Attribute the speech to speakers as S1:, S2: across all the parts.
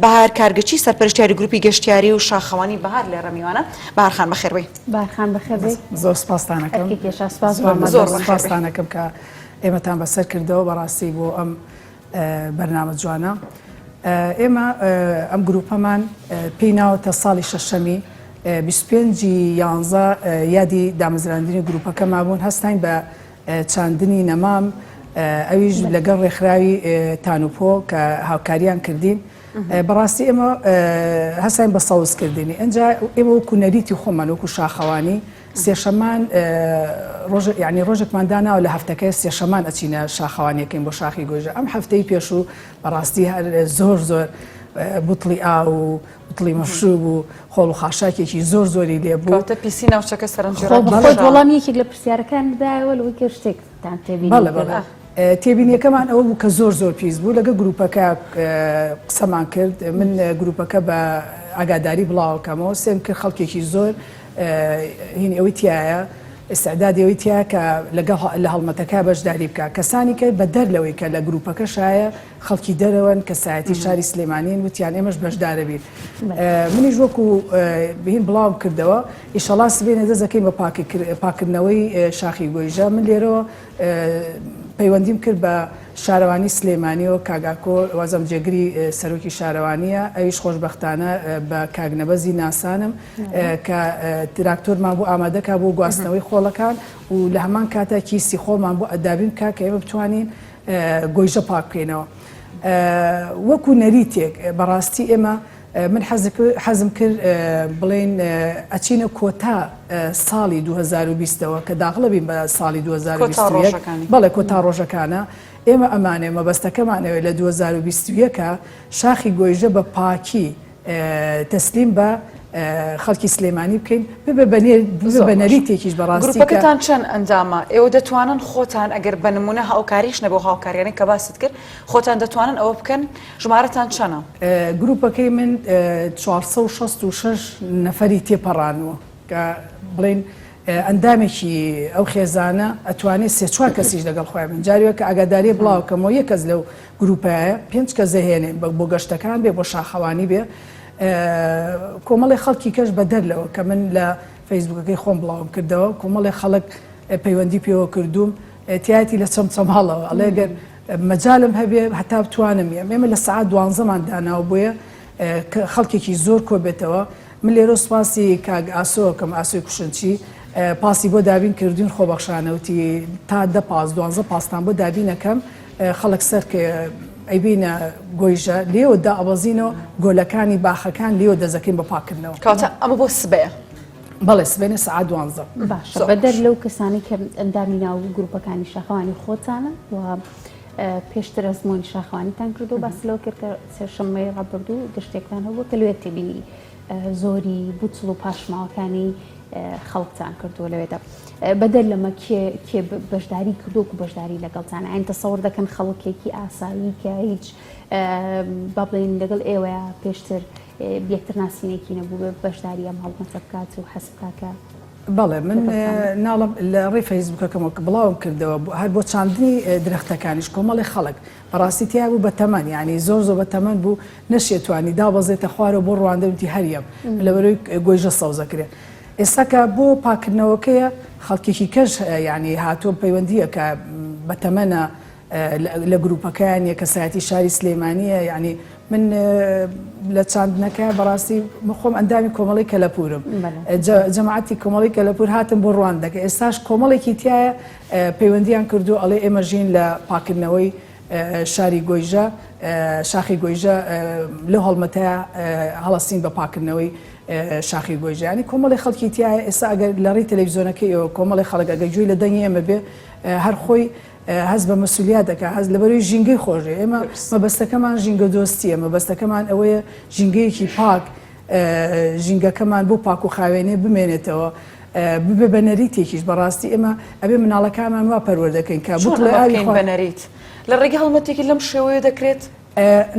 S1: بەهار کارگەچی سەرپەرشتیاری گروپی گەشتیاری و شاخەوانی بەهار لێرە میوانە. بەهارخان بەخێربێ.
S2: بەهارخان بەخێربێ.
S3: زۆر سپاستانەکەم.
S1: زۆر
S3: سپاستانەکەم کە ئێمەتان بەسەر کردەوە بەڕاستی بۆ ئەم بەرنامە جوانە. ئێمە ئەم گروپەمان پێی ناوەتە ساڵی شەشەمی 25/11 یادی دامەزراندنی گروپەکەمان بوون هەستین بە چاندنی نەمام ئەویش لەگەڵ ڕێکخراوی تانوپۆ کە هاوکاریان کردین. بەڕاستی ئێمە هەستین بە سەوزکردنی ئەنجا ئێمە وەکو نەریتی خۆمان وەکو شاخەوانی سێشەمان ینی ڕۆژێکمان داناوە لە هەفتەکەی سێشەمان ئەچینە شاخەوانیەکەین بۆ شاخی گۆیژە. ئەم هەفتەی پێش و بەڕاستی زۆر بوتڵی ئاو و بوتڵی مەفشوب و خۆڵ و خاشاکێکی زۆری لێ بوو.
S1: کەواتە پیسی ناوچەکە سەرنجڕ
S2: وەڵام یەکێک لە پرسیارەکان بدایەوە لەوەی شتێکتان تێبینی.
S3: تێبینیەکەمان ئەوە بوو کە زۆر پیس بوو لەگە گروپەکە قسەمان کرد. من گروپەکە بە ئاگاداری بڵاوکەمەوە سێم کرد خەڵکێکی زۆر هینی ئەوەی تایە ئێستعدادیەوەی تیا کە لە هەڵمەتەکە بەشداری بکە کەسانی کە بە دەر لەوەی کە لە گروپەکە شایە خەڵکی دەرەوەن کە سایەتی شاری سلێمانین وتیان ئێمەش بەشدارە بین. منیش وەکو بهین بڵاوم کردەوە ئیشەڵا سبێنە دەزەکەین بە پاکردنەوەی شاخی گۆیژە. من لێرەوە پەیوەندیم کرد بە شارەوانی سلێمانیەوە کاگاکۆ وازەم جێگری سەرۆکی شارەوانیە ئەویش خۆشبەختانە بە کاگنەبەزی ناسانم کە تراکتۆرمان بۆ ئامادەکە بۆ گواستنەوەی خۆڵەکان و لە هەمان کاتە کیسی خۆڵمان بۆ ئەدابین کە ئێمە بتوانین گۆیژە پاک بکەینەوە. وەکو نەریتێک بەڕاستی ئێمە من حەزم کرد بڵێن ئەچینە کۆتا ساڵی 2020ەوە کە داخڵە بین بە ساڵی 2021 بەڵێ کۆتا ڕۆژەکانە ئێمە ئەمانێ مەبەستەکەمانەوە لە 2021کە شاخی گۆیژە بە پاکی تەسلیم بە خەڵکی سلێمانی بکەین بە نەریتێکیش بەڕاستی.
S1: گروپەکەتان چەند ئەندامە ئێوە دەتوانن خۆتان ئەگەر بە نمونە هاوکاریش نەبوو هاوکاریانەی کە باست کرد خۆتان دەتوانن ئەوە بکەن ژمارەتان چەنە؟
S3: گروپەکەی من 466 نەفەری تێپەڕانەوە کە بڵێن ئەندامێکی ئەو خێزانە ئەتوانێت سێ-چوار کەسیش لەگەڵ خۆیان من جاریوە کە ئاگاداری بڵاوکەمەوە یەک کەس لەو گروپایە 5 کەس دەهێنێ بۆ گەشتەکان بێ بۆ شاخەوانی بێ کۆمەڵی خەڵکی کەش بە دەرلەوە کە من لە فەیسبوکەکەی خۆم بڵاوم کردەوە کۆمەڵی خەڵک پەیوەندی پێوە کردوم تیاتی لە چەمچەماڵەوە ئەڵێگەر مەجالم هەبێ هەتا بتوانم ئێمە لە سعات 12مان داناوە بۆیە خەڵکێکی زۆر کۆبێتەوە. من لێرە سوپاسی کاگ ئاسۆکەم ئاسۆی کوشنچی پاسی بۆ دابین کردوین خۆبەخشانەوتی تا 10 پاستان بۆ دابینەکەم خەڵک سەر ئەیبینە گۆیژە لێوەدا ئەوەزینەوە گۆلەکانی باخەکان لێوە دەزەکەین بە پاکردنەوە.
S1: کاتە ئەمە بۆ سبەیە؟
S3: بەڵێ سبێنە سعات 12.
S2: باشە بەدەر لەو کەسانی کە ئەندامی ناو گروپەکانی شاخەوانی خۆتانە و پێشتر ئەزمۆنی شاخەوانیتان کردو باس لەوە کرد کە سێشەممەی ڕابردوو گەشتێکتان هەبووە کە لێت تێبینی زۆری بوتڵ و پاشماوەکانی خەڵکتان کردووە لەوێدا. بەدەر لەمە کێ بەشداری کردووە و بەشداری لەگەڵتان ئاین تەسەوەر دەکەن خەڵکێکی ئاسایی کە هیچ با بڵێن لەگەڵ ئێوەیە پێشتر یەکتر ناسینێکی نەبوو بەشداری ئەم هەڵمەتە بکات و حەز بکاکە.
S3: بەڵێ من ناڵم لە ڕێی فەیسبوکەکەمەوە کە بڵاوم کردەوە هەر بۆ چاندنی درەختەکانیش کۆمەڵی خەڵک بەڕاستی تیا بوو بە تەمەن ینی زۆر بە تەمەن بوو نەشێتوانی دابەزێتە خوارەوە بۆ ڕواندەوتی هەریەم لەبەرەوەی گۆیژە سەوزەکرێت. ئێستاکە بۆ پاکردنەوەکەیە خەڵکێکی کەش ینی هاتووە پەیوەندیە کە بە تەمەنە لە گروپەکان یە کەسایەتی شاری سلێمانیە ینی من لە چاندنەکە بەڕاستی خۆم ئەندامی کۆمەڵی کەلەپورم جەماعەتی کۆمەڵی کەلەپور هاتم بۆ ڕواندەکە ئێستاش کۆمەڵێکی تایە پەیوەندیان کردو ئەڵێ ئێمە ژین لە پاکردنەوەی شاری گۆیژە شاخی گۆیژە لە هەڵمەتەیە هەڵەستین بە پاکردنەوەی شاخی گۆیژە ینی کۆمەڵی خەڵکی تایە ئێستا ئەگەر لە ڕێی تەلەڤیزۆنەکەی ئەوە کۆمەڵی خەڵک ئەگەر گوێی لە دەنگی ئێمە بێ هەر خۆی هەز بە مەسئولیت دەکە هەز لەبەرەوەی ژینگەی خۆشێ ئێمە مەبەستەکەمان ژینگە دۆستیە مەبەستەکەمان ئەوەیە ژینگەیەکی پاک ژینگەکەمان بۆ پاک و خاوێنێ بمێنێتەوە ببێ بە نەریتێکیش بەڕاستی ئێمە ئەبێ مناڵەکانمان وا پەروەردەکەین کە بوتڵی ئاوی
S1: بە نەریت لە ڕێگەی هەڵمەتێکی لەم شێوەیە دەکرێت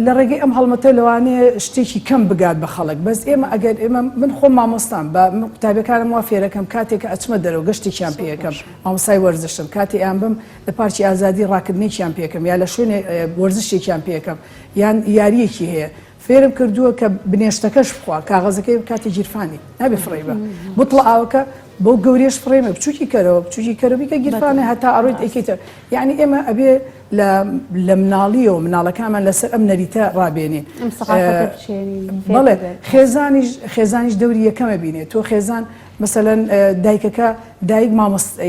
S3: لە ڕێگەی ئەم هەڵمەتە لەوانەیە شتێکی کەم بگات بە خەڵک بەس ئێمە ئەگەر ئێمە من خۆم مامۆستان بە قوتابیەکانم وا فێرەکەم کاتێککە ئەچمە دەرەوە گەشتێکیان پێەکەم مامۆستای وەرزشم کاتی ئەیان بم لە پارکی ئازادی ڕاکردنێکیان پێەکەم یا لە شوێنێ وەرزشێکیان پێەکەم یان یاریەکی هەیە فێرم کردووە کە بنێشتەکەش بخوا کاغەزەکەی کاتی گیرفانی نابێ فڕێبە بڵ ئاوکە بەو گەورێش فڕێمە بچووکی کەرەوە گیرفانە هەتا ئەڕۆیت ئەیکیتە یعنی ئێمە ئەبێ لە مناڵیەوە مناڵەکانمان لەسەر ئەم نەریتە ڕابێنێ بەڵێ خێزانیش دەوری یەکەمە بینێت تۆ خێزان مثلەن دایکەکە دایک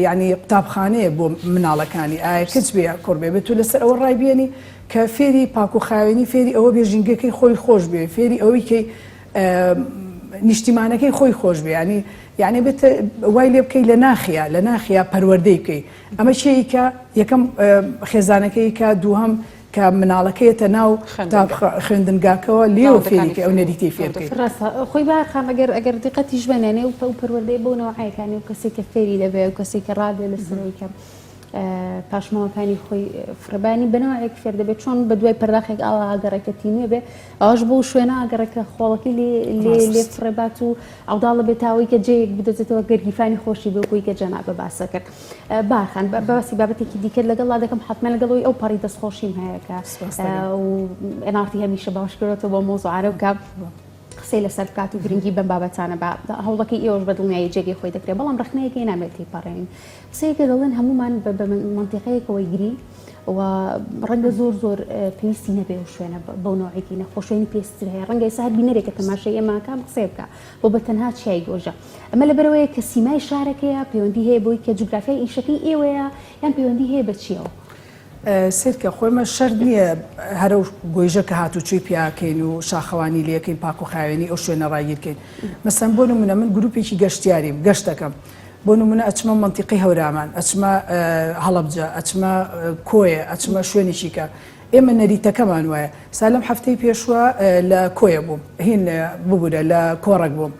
S3: ینی قوتابخانەیە بۆ مناڵەکانی ئایا کچ بێ کوڕ بێ بێت تو لەسەر ئەوە ڕایبێنی کە فێری پاک و خاوێنی فێری ئەوە بێ ژینگەکەی خۆی خۆش بێ فێری ئەوەی کەی نیشتیمانەکەی خۆی خۆش بێ یعنی بێت وای لێ بکەی لە ناخیا پەروەردەی بکەی ئەمە چیکە یەکەم خێزانەکەی کە دووهەم کە مناڵەکەیەتە ناو خوێندنگاکەوە لێوە فێریکە ئەو نەریتی فێرکەی
S2: خۆی باخام ئەگەر دقەتیش بەنێنێ و پەروەردەی بۆ نەوەعەکانی و کەسێک کە فێری دەبێ و کەسێک کە ڕادێ لەسەرەوەی پاشماوەکانی خۆی فرەبانی بنەوەیەک فێر دەبێت چۆن بە دوای پەرداخێک ئاوا ئاگەڕێکە تینوێ بێ ئەوش بۆ شوێنە ئاگەڕێکە خۆڵەکەی لێ فرەبات و ئەوداڵە بێتاوەی کە جەیەک بدەچێتەوە گەرگیفانی خۆشی بۆی کە جەنا بە باسە کرد باخان باسی بابەتێکی دیکە لەگەڵا دەکەم حتممە لەگەڵەوەی ئەو پەڕی دەستخۆشیم هەیەکە و ئەنارتی هەمیشە باشکردێتەوە بۆ مۆزوعارە بکە قسەی لەسەر بکات و گرنگی بەم بابەتانە هەوڵەکەی ئێوەش بە دڵنیایی جێگەی خۆی دەکرێت بەڵام ڕخنەیەکی نامێتی پەڕێن قسەیەکە دەڵێن هەمومان بە منتیقەیەکەوەی گری و ڕەنگە زۆر پێویستی نەبێ و شوێنە بەو نوعێکی نەخۆشێنی پێستر هەیە ڕەنگە ئێستا هەر بینەرێکە تەماشای ئێماکەم قسێ بکە بۆ بە تەنها چیای گۆژە ئەمە لەبەرەوەیە کە سیمای شارەکەیە پەیوەندی هەیە بۆی کە جوگرافیای ئیشەکەی ئێوەیە یان پەیوەندی هەیە بە چیەوە
S3: سیرکە خۆمە شەر نییە هەرە گۆیژە کە هاتوچوی پیاکەین و شاخەوانی لەکەین پاک و خاوێنی ئەو شوێنە ڕاگیرکەین مەسەن بۆ نمونە من گروپێکی گەشتیاریم گەشتەکەم بۆ نمونە ئەچمە منتیقی هەورامان ئەچمە هەڵەبجە ئەچمە کۆیە ئەچمە شوێنێکی کە ئێمە نەریتەکەمان وایە سالم هەفتەی پێشوە لە کۆیە بووم هین ببوورە لە کۆڕک بووم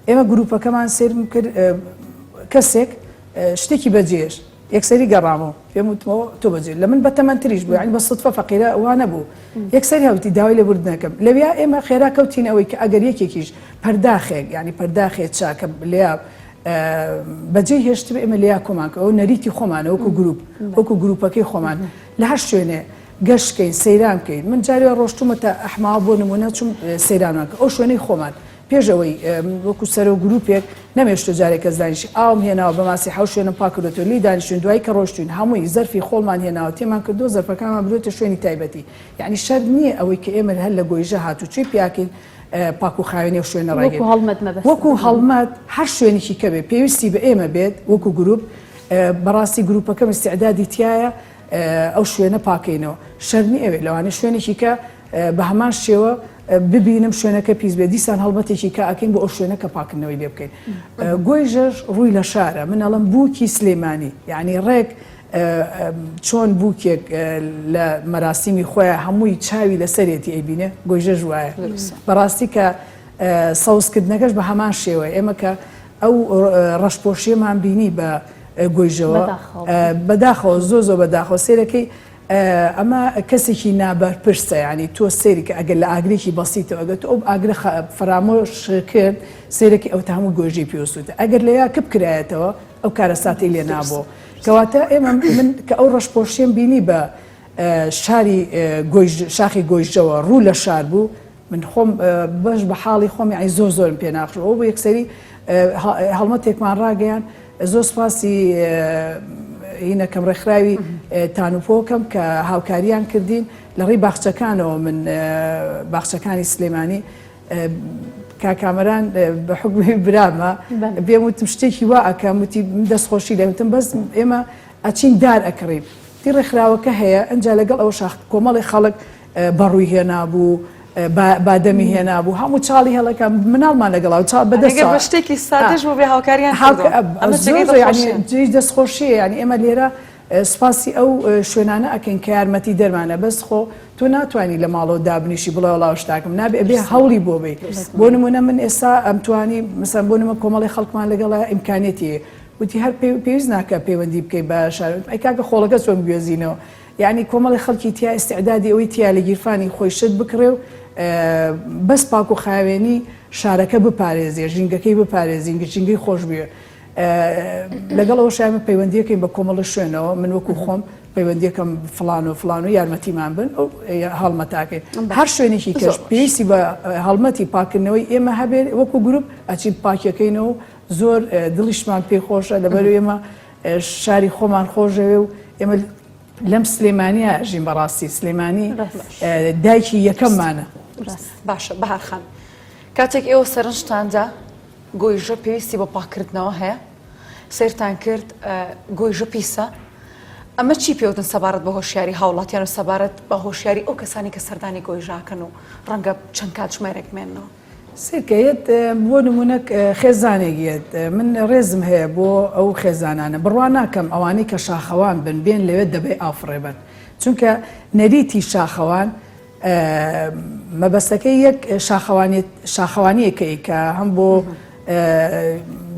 S3: ئێمە گروپەکەمان سێرم کرد کەسێک شتێکی بەجێش یەکسەری گەڕامەوە پێم وتمەوە تۆ بەجێ لە من بەتەمەندتریش بوو ینی بە سوتفە فەقیرە وانە بوو یەکسەری هەوتی داوای لە بردنەکەم لەویا ئێمە خێرا کەوتین ئەوەی کە ئەگەر یەکێکیش پەرداخێک ینی پەرداخێت چاکە لێیا بەجێ هێشتر ئێمە لیا کۆمانکە ئەو نەریتی خۆمانە وەکو گروپەکەی خۆمان لە هەر شوێنێ گەشتکەین سەیران بکەین من جارێ ڕۆشتومەتە ئەحما بۆ نمونە چوم سەیرانەکە ئەو شوێنەی خۆمان پێشەوەی وەکو سەر و گروپێک نەمێشتە جارێک کەس دانیشی ئاوم هێناوە بە ماسی حەوت شوێنم پاکردێتەوە لی دانیشتین دوای کە ڕۆشتین هەمووی زەرفی خۆڵمان هێناوە تێمان کردو زەرفەکانمان برێتە شوێنی تایبەتی یعنی شەر نییە ئەوەی کە ئێمە هەر لە گۆیژە هاتوچوی پیاکەین پاک و خاوێنی و شوێنە ڕاگەین وەکو هەڵمەت هەر شوێنێکی کە بێت پێویستی بە ئێمە بێت وەکو گروپ بەڕاستی گروپەکەم استعدادی تایە ئەو شوێنە پاکەینەوە شەرنی ئەوێ لەوانە شوێنێکی کە بە هەمان شێوە ببینم شوێنەکە پیس بێ دیسان هەڵبەتێکی کە ئەکەین بۆ ئەو شوێنەکە پاکردنەوەی لێ بکەین گۆیژەش ڕووی لە شارە من ئەڵم بووکی سلێمانی یعنی ڕێک چۆن بووکێک لە مەراسیمی خۆیان هەمووی چاوی لەسەرێتی ئەیبینێ گۆیژەش وایە بەڕاستی کە سەوزکردنەکەش بە هەمان شێوە ئێمە کە ئەو ڕەشپۆشیەمان بینی بە گۆیژەوە بەداخەوە زۆ بەداخەوە سێرەکەی ئەمە کەسێکی نابەرپرسە ینی تۆ سێری کە ئەگەر لە ئاگرێکی بەسیتەوە ئەگەت ئەو ئاگرە فرامۆش کرد سێرەکی ئەو تا هەموو گۆژی پێوەستوتە ئەگەر لە یا کپ کرایەتەوە ئەو کارە ساتی لێ نابوو کەواتە ئێمە من کە ئەو ڕەشپۆشیێم بینی بە شاری شاخی گۆیژەوە ڕوو لە شار بوو من خۆم بەش بە حاڵی خۆم یعنی زۆرم پێ ناخشەوە بۆ یەکسەری هەڵمەتێکمان ڕاگەیان زۆر سپاسی هینە کەم ڕێکخراوی تانوپۆکەم کە هاوکاریان کردین لە ڕێی باخچەکانەوە من باخچەکانی سلێمانی کاکامەران بە حکمی برامە بێم وتم شتێکی وا ئەکەم وتی دەستخۆشی لێوتم بەس ئێمە ئەچین دار ئەکڕیم دی ڕێکخراوەکە هەیە ئەنجا لەگەڵ ئەوە شاخ کۆمەڵی خەڵک بەڕووی هێنابوو بادەمی هێنابوو هەموو چاڵی هەڵەکە مناڵمان لەگەڵاو بەدەست
S1: بە شتێکی سادەش بۆ بێ هاوکاریان
S3: دەستخۆشیە ینی ئێمە لێرە سپاسی ئەو شوێنانە ئەکەین کە یارمەتی دەرمانە بەس خۆ تۆ ناتوانانی لە ماڵەوە دابنیشی بڵێ وڵاو شتاکەم نابێ بێ هەوڵی بۆ بێ بۆ نمونە من ئێستا ئەمتوانی مەسەن بۆ نمە کۆمەڵی خەڵکمان لەگەڵە ئیمکانێتی وتی هەر پێویست ناکە پەیوەندی بکەی بە شار ئەی کاکە خۆڵەکە چۆن گوێزینەوە یعنی کۆمەڵی خەڵکی تیا ئستعدادی ئەوەی تیا لە گیرفانی خۆی شت بکڕێ و بەس پاک و خاوێنی شارەکە بپارێزیێ ژینگەکەی بپارێزین ژینگەی خۆش بێ لەگەڵ ئەوە شایمە پەیوەندیەکەین بە کۆمەڵە شوێنەوە من وەکو خۆم پەیوەندیەکەم فلان و فلان و یارمەتیمان بن ئەو هەڵمەتاکەین هەر شوێنێکی کەش پێویستی بە هەڵمەتی پاکردنەوەی ئێمە هەبێت وەکو گروپ ئەچین پاکیەکەینەوە زۆر دڵیشمان پێی خۆشە لەبەر ئێمە شاری خۆمان خۆشەوێ و ئێمە لەم سلێمانیە ژین بەڕاستی سلێمانی دایکی یەکەممانە.
S1: باشە بەهارخان کاتێک ئێوە سەرنجتاندا گۆیژە پێویستی بە پاکردنەوە هەیە سیرتان کرد گۆیژە پیسە ئەمە چی پێوتن سەبارەت بە هۆشیاری هاوڵاتیان و سەبارەت بە هۆشیاری ئەو کەسانی کە سەردانی گۆیژاکەن و ڕەنگە چەند کاتژمێرێک مێنەوە
S3: سێکەیت بۆ نمونەك خێزانێکیت من ڕێزم هەیە بۆ ئەو خێزانانە بڕوان ناکەم ئەوانەی کە شاخەوان بن بێن لەوێت دەبێ ئافرێبن چونکە نەریتی شاخەوان مەبەستەکەی یەک شاخەوانیەکەی کە هەم بۆ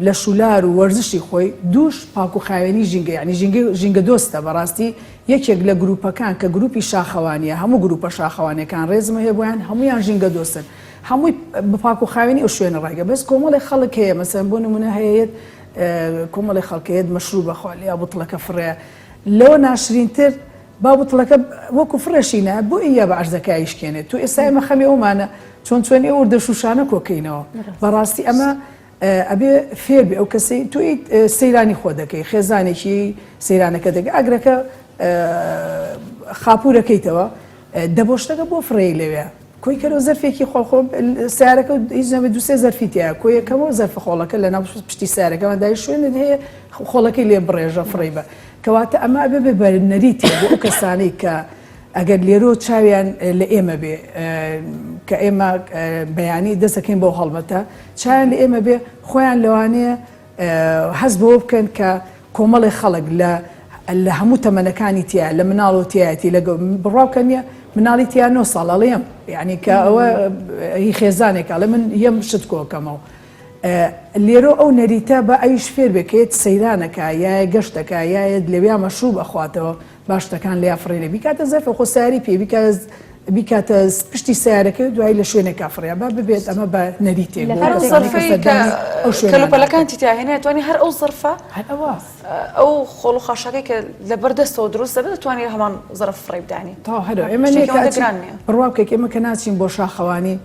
S3: لە شولار و وەرزشی خۆی دووش پاک و خاوێنی ژینگە یعنی ژینگە دۆستە بەڕاستی یەکێک لە گروپەکان کە گروپی شاخەوانیە هەموو گروپە شاخەوانەکان ڕێزمە هەیە بۆیان هەمویان ژینگە دۆستن هەمووی بپاک و خاوێنی ئەو شوێنە ڕێگە بەس کۆمەڵی خەڵک هەیە مەسەن بۆ نمونە هەیەت کۆمەڵی خەڵکەیەت مەشروب بەخوالی یا بوتڵەکە فڕێ لەوە ناشرینتر با بوتڵەکە وەکو فرەشینە بۆ ئیە بە عەرزەکایشکێنێت تو ئێستا ئێمە خەمی ئەومانە چۆن چۆنی ئەوردە شوشانە کۆکەینەوە بەڕاستی ئەمە ئەبێ فێر بێ ئەو کەسی توی سەیرانی خۆ دەکەی خێزانێکی سەیرانەکە دەگە ئەگرەکە خاپورەکەیتەوە دەبۆشتەکە بۆ فڕێی لەوێ کۆی کەرەوە زەرفێکی خۆڵخۆ سیارەکە هیچ نەبێت دوسێ زەرفیتیە کۆیەکەمەوە زەرفە خۆڵەکە لە ناو پشتی سیارەکەمە دای شوێنت هەیە خۆڵەکەی لێ بڕێژە فڕێ بە کەواتە ئەمە بێ بە نەریتێ بۆ ئەو کەسانەی کە ئەگەر لێرۆ چاویان لە ئێمە بێ کە ئێمە بەیانی دەستەکەین بۆ هەڵمەتە چیان لە ئێمە بێ خۆیان لەوانەیە هەست بەوە بکەن کە کۆمەڵی خەڵک لە هەموو تەمەنەکانی تیا لە مناڵۆتیایەتی لە بڕاوکە نیە مناڵی تیا 9 ساڵ ئەڵێم یعنی کە ئەوە هی خێزانێکە لە من یەم شت کۆکەمەوە لێرۆ ئەو نەریتە بە ئەویش فێر بکەیت سەیرانەکە یایە گەشتەکە یایە لەویا مەشروب بەخواتەوە باشتەکان لێ فڕێنێ بیکاتە زەرفە خۆ سیاری پێ بیکاتە پشتی سیارەکە دوای لە شوێنێکا فڕیا با ببێت ئەمە بە نەریتێ
S1: کەلوپەلەکانی تیاهێنێت توانی هەر ئەو زەرفە ئەو خۆڵ و خاشەکەی کە لەبەردەستەوە دروست دەبێت دەتوانێت هەمان زەرف فڕێ بدانی
S3: تا هەرە ئێمە بڕواکێک ئێمە کە ناچین بۆ شاخەوانی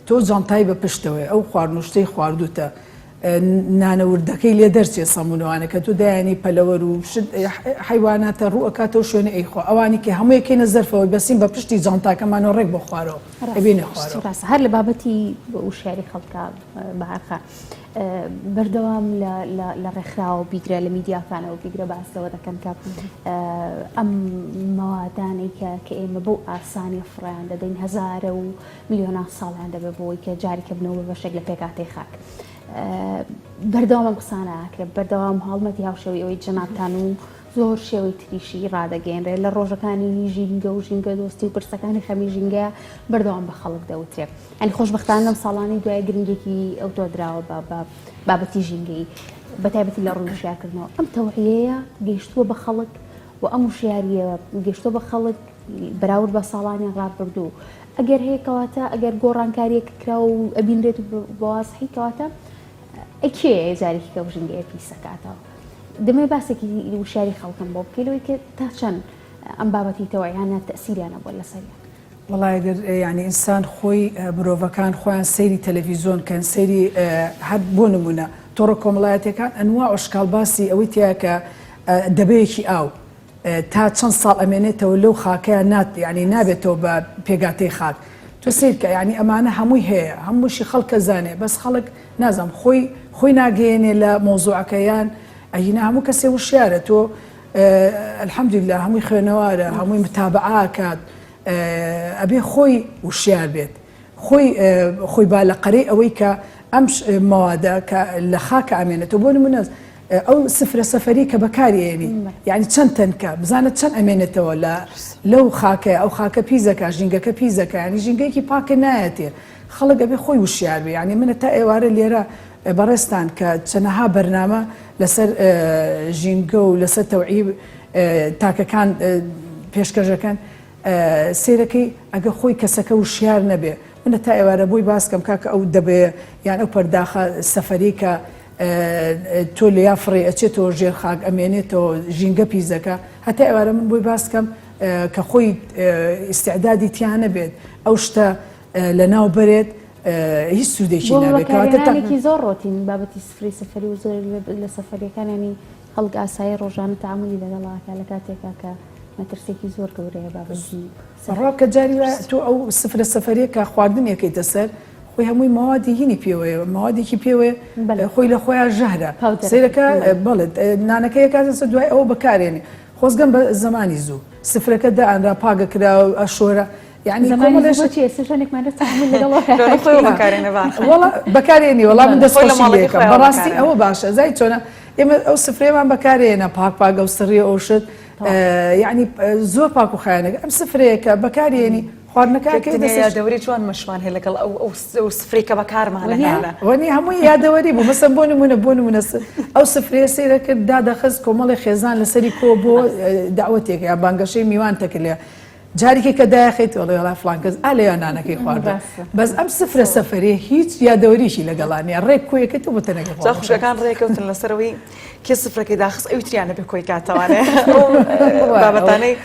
S3: تۆ جانتای بە پشتەوەی ئەو خواردنوشتەی خواردوتە نانەوردەکەی لێ دەرچێ سەمونەوانە کە تو دایانی پەلەوەر و حیواناتە ڕووەکاتەوە شوێنە ئەیخۆ ئەوانی کە هەموو یەکەینە زەرفەوەی بەسیم بە پشتی جانتاکەمانەوە ڕێک بۆ خوارەوە ئەبێنە خوارەوە
S2: هەر لە بابەتی وشیاری خەڵکە بەهارخە بەردەوام لە ڕێکخراوە بیگرە لە میدیاکانەوە بیگرە باسەوە دەکەن کە ئەم مەوادانەی کە ئێمە بەو ئاسانی فڕیان دەدەین هەزارە و میلیۆنا ساڵیان دەبێت بۆی کە جاریکە بنەوە بەشێک لە پێکاتی خاک بەردەوام قسانە ئاکرێت بەردەوام هەڵمەتی هاوشەوی ئەوەی جەنابتان و زۆر شێوەی تریشی ڕادەگەێنرێت لە ڕۆژەکانی ژینگە و ژینگە دۆستی و پرسەکانی خەمی ژینگە بەردەوام بە خەڵک دەوترێت ئەنی خۆشبەختانە لەم ساڵانی دوای گرنگێکی ئەو تۆ دراوە بابەتی ژینگەی بەتایبەتی لە ڕووی وشیارکردنەوە ئەم تەوعیەیە گەیشتووە بە خەڵک و ئەم وشیاریە گەیشتووە بە خەڵک بەراورد بە ساڵانی ڕابردوو ئەگەر هەیە کەواتە ئەگەر گۆڕانکاریەک کرا و ئەبینرێت بەوازحی کەواتە ئەکێ جارێکی کە ژینگەیە پیسەکاتەوە دەمەوێت باسێکی وشاری خەڵکم بۆ بکەیتەوەی کە تا چەند ئەم بابەتی تەوعیانە تەسیریانە بۆ لەسەریان
S3: وڵای ینی ئینسان خۆی مرۆڤەکان خۆیان سەیری تەلەڤیزۆن کەن سەیری هەر بۆ نمونە تۆڕە کۆمەڵایەتەکان ئەنوا عشقال باسی ئەوەی تیا کە دەبەیەکی ئاو تا چەند ساڵ ئەمێنێتەوە لەو خاکەیە ینی نابێتەوە بە پێگاتەی خاک تۆ سیرکە ینی ئەمانە هەمووی هەیە هەمووشی خەڵکە زانێ بەس خەڵک نازانم خۆی ناگەێنێ لە مۆزوعەکەیان ئەهینە هەموو کەسێ وشیارە تۆ الحەمدولله هەمووی خوێنەوارە هەمووی متابعاکات ئەبێ خۆی وشیار بێت خۆی با لە قەرەی ئەوەی کە ئەم مەوادە کە لە خاکە ئەمێنێتەوە بۆ نمونە ئەو سفرە سەفەری کە بەکارێنی یعنی چەند تەنکە بزانە چەند ئەمێنێتەوە لەو خاکە ئەو خاکە پیزەکە ژینگەکە پیزەکە ینی ژینگەیەکی پاکە نایەتێ خەڵک ئەبێ خۆی وشیار بێ ینی منە تا ئێوارە لێرە بەڕێستان کە چەنەها بەرنامە لەسەر ژینگە و لەسەر تەوعی تاکەکان پێشکەشەکەن سیرەکەی ئەگە خۆی کەسەکە وشیار نەبێ منە تا ئێوارە بۆی باسکەم کاکە ئەو دەبێ یان ئەو پەرداخە سەفەری کە تۆ لە یا فڕێ ئەچێتەوە ژێر خاک ئەمێنێتەوە ژینگە پیزەکە هەتا ئێوارە من بۆی باسکەم کە خۆی استعدادی تیانە بێت ئەو شتە لە ناو بەرێت هیچ سوودێکی
S2: نابێتێکی زۆر ڕۆتین بابەتی سفری سەفەری و زۆر لە سەفەریەکانانی هەڵگ ئاسایی ڕۆژانە تەعاملی لەگەڵاکە لە کاتێکا کە مەترسێکی زۆر گەورەیە بابەتی
S3: ڕاکە جاری تۆ ئەو سفرە سەفەرێکە خواردنێکیتە سەر خۆی هەمووی ماوادی هینی پێوەیە ماوادێکی پێوەیە خۆی لە خۆیان ژەهرە سیرەکە بڵێت نانەکەی کاتەسە دوای ئەوە بەکارێنێ خۆزگەم بە زمانی زوو سفرەکە دائانرا پاگە کرا و ئەشۆرە يعني بەکارێنی وەڵام من دەستخۆشیەکەم بەڕاستی ئەوە باشە زای چۆنە ئێمە ئەو سفرێمان بەکارێنە پاک و سڕی ئەو شت یعنی زۆر پاک و خایەنەکە ئەم سفرەیەکە بەکارێنی خواردنەکە
S1: دەوری جوان مەشمان هەیە لەگەڵ ئەو سفرێکە بەکارمانە
S3: وەنی هەمووی یادەوەری بوو مەسەن بۆ نمونە ئەو سفرەیە سەیرە کرد دادەخست کۆمەڵی خێزان لەسەری کۆ بۆ داوەتێک یا بانگەشەی میوان تەکرێ جارێکی کە داخیت وڵێ فلانکەس ئالەیە نانەکەی خواردە بەس ئەم سفرە سەفەری هیچ یادەوەریشی لەگەڵانیە ڕێک کۆیەکە تو بتەنەکە
S1: خوشەکان ڕێکەوتن لەسەرەوەی کێ سفرەکەی داخست ئەوی تریانە بێ کۆی کاتەوانێ بابەتانەی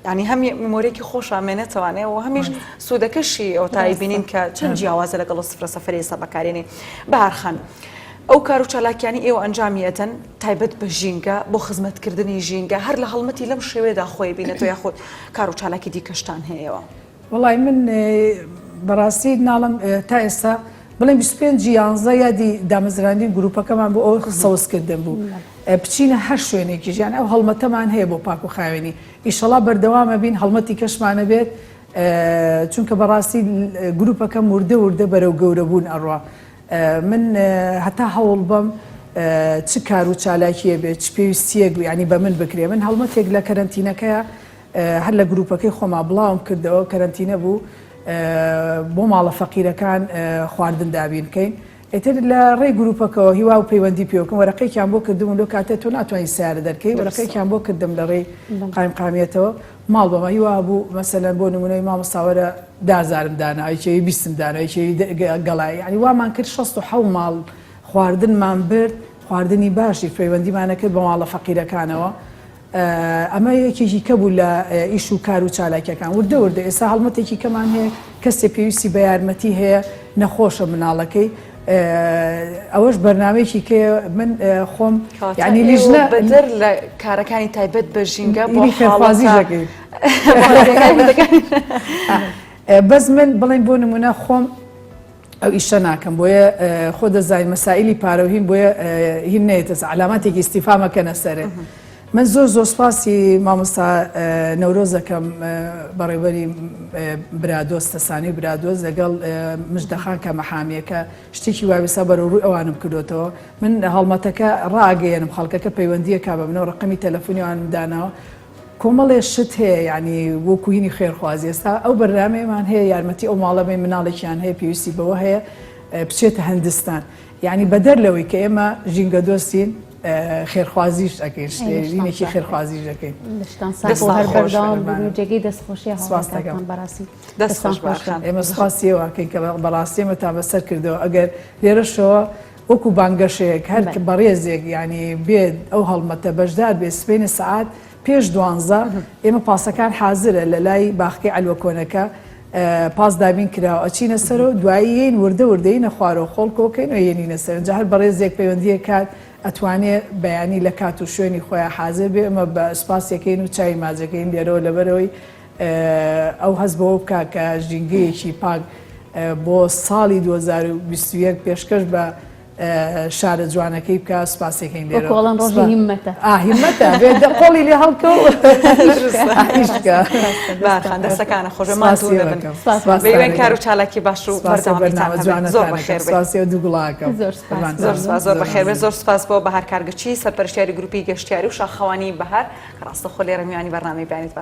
S1: ینی هەمی مۆرێکی خۆشامێنێتەوانێ و هەمیش سوودەکەشی ئەو تایی بینین کە چەند جیاوازە لەگەڵ سفرە سەفەری ئێستا بەکارێنێ بەهارخان ئەو کار و چالاکیانی ئێوە ئەنجامیەتەن تایبەت بە ژینگە بۆ خزمەتکردنی ژینگە هەر لە هەڵمەتی لەم شێوەیەدا خۆی بینێتەوە یاخود کار و چالاکی دیکەشتان هەیەەوە
S3: وڵای من بەڕاستی ناڵم تا ئێستا بڵێم 25 یانزە یادی دامەزراندی گروپەکەمان بۆ ئەو سەوزکردن بوو بچینە هەر شوێنێکی ژیان ئەو هەڵمەتەمان هەیە بۆ پاک و خاوێنی ئیشەڵا بەردەوامە بین هەڵمەتی کەشمانە بێت چونکە بەڕاستی گروپەکە وردە بەرەو گەورەبوون ئەڕوا من هەتا هەوڵ بم چ کار و چالاکیە بێت چ پێویستیەک ینی بە من بکرێ من هەڵمەتێک لە کەرەنتینەکەیە هەر لە گروپەکەی خۆما بڵاوم کردەوە کەرەنتینە بوو بۆ ماڵە فەقیرەکان خواردن دابین بکەین ئێتر لە ڕێی گروپەکەەوە هیوا و پەیوەندی پێوەکەم وەرەقەیەکیان بۆ کردم لۆ کاتێت تۆ ناتوانین سیارە دەرکەی وەرەقەیەکیان بۆ کردم لە ڕێی قایمقامێتەوە ماڵ بەمە هیوا بوو مەسەلەن بۆ نمونەی مامۆستاوەرە 10,000 دانا ئەیچەوی 20 دانا ئەیچەوی گەڵای ینی وامان کرد 67 ماڵ خواردنمان برد خواردنی باشی پەیوەندیمانە کرد بە ماڵە فەقیرەکانەوە ئەمە یەکێکی کە بوو لە ئیش و کار و چالاکیەکان وردە ئێستا هەڵمەتێکی کەمان هەیە کەسێ پێویستی بە یارمەتی هەیە نەخۆشە مناڵەکەی ئەوەش بەرنامەیەکی کە من خۆم ینی لیژنە
S1: بەدەر لە کارەکانی تایبەت بە ژینگە بۆ
S3: خێرخوازیەکەی بەس من بڵێن بۆ نمونە خۆم ئەو ئیشە ناکەم بۆیە خۆ دەزای مەسائلی پارەوهین بۆیە هین نێتە علاماتێکی ئیستیفامەکەنە سەرێ من زۆر سپاسی مامۆستا نەورۆزەکەم بەڕێوەری برادۆستەسانی برادۆز لەگەڵ مژدەخان کە مەحامیەکە شتێکی وابسا بەرەوڕووی ئەوانم کردوتەوە من هەڵمەتەکە ڕاگەیەنم خەڵکەکە پەیوەندیەکە بە منەوە ڕقمی تەلەفۆنیوانم داناوە کۆمەڵێ شت هەیە ینی وەکوینی خێرخوازی ئێستا ئەو بەرنامەیەمان هەیە یارمەتی ئەو ماڵەبەی مناڵێکیان هەیە پێویستی بەوە هەیە بچێتە هەندستان یعنی بەدەر لەوەی کە ئێمە ژینگە دۆستین خێرخوازیش ئەەکەین شتێنێکی خێرخوازیش دەکەین
S2: جێگەی دەستخۆشی هەواستەکان بەڕاستی
S3: ئێمە سپاسیەوەکەین کە بەڕاستیمە تا بەسەر کردەوە ئەگەر لێرەشەوە وەکو بانگەشەیەک هەر بەڕێزێک ینی بێت ئەو هەڵمەتە بەشدار بێ سبێنە سەعات پێش 12 ئێمە پاسەکان حازرە لە لای باخکی ئەلوەکۆنەکە پاس دابین کراوە ئەچینە سەر و دواییین وردەی نەخوارەوە خۆڵکۆکەین و یێنینە سەر جا هەر بەڕێزێک پەیوەندیە کات ئەتوانێت بەیانی لە کات و شوێنی خۆیان حازر بێ ئەمە بە سپاسەکەین و چای مازەکەین لێرەوە لەبەرەوەی ئەو هەست بەوە بکە کە ژینگەیەکی پاک بۆ ساڵی 2021 پێشکەش بە شارە جوانەکەی بکە سپاسێکین
S2: لێرەوەڵان ڕۆژی هیممەتە
S3: هیممەتە بێ قۆڵی لێ هەڵکە و
S1: دەستەکانە خۆشەمان بێوێن کار و چالاکی باش و بەردەوامیتان زۆر بەخێر
S3: سپاسی دووگوڵاکە
S1: زۆر بەخێر بێ زۆر سپاس بۆ بەهار کارگەچی سەرپەرشتیاری گروپی گەشتیاری و شاخەوانی بەهار کە ڕاستەخۆ لێرە میوانی بەرنامەی بیانیت